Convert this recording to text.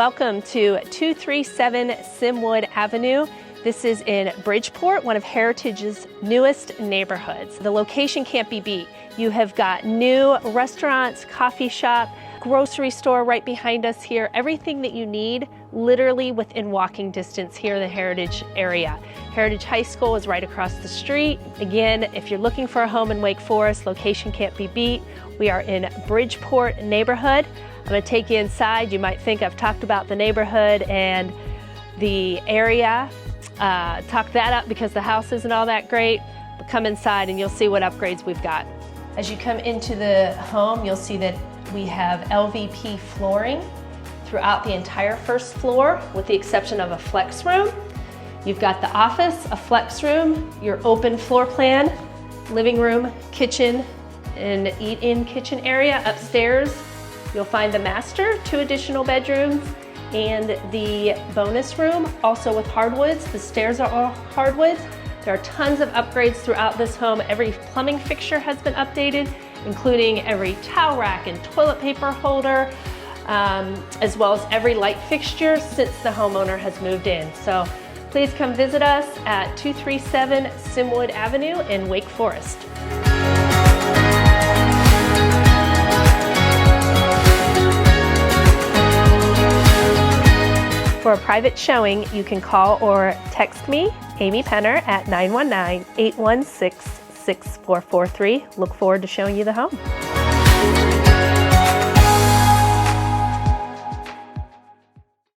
Welcome to 237 Simwood Avenue. This is in Bridgeport, one of Heritage's newest neighborhoods. The location can't be beat. You have got new restaurants, coffee shop, grocery store right behind us here. Everything that you need literally within walking distance here in the Heritage area. Heritage High School is right across the street. Again, if you're looking for a home in Wake Forest, location can't be beat. We are in Bridgeport neighborhood. I'm going to take you inside. You might think I've talked about the neighborhood and the area. Talk that up because the house isn't all that great, but come inside and you'll see what upgrades we've got. As you come into the home, you'll see that we have LVP flooring throughout the entire first floor, with the exception of a flex room. You've got the office, a flex room, your open floor plan, living room, kitchen, and eat-in kitchen area. Upstairs, you'll find the master, 2 additional bedrooms, and the bonus room, also with hardwoods. The stairs are all hardwoods. There are tons of upgrades throughout this home. Every plumbing fixture has been updated, including every towel rack and toilet paper holder, as well as every light fixture since the homeowner has moved in. So please come visit us at 237 Simwood Avenue in Wake Forest. For a private showing, you can call or text me, Amy Penner, at 919-816-6443. Look forward to showing you the home.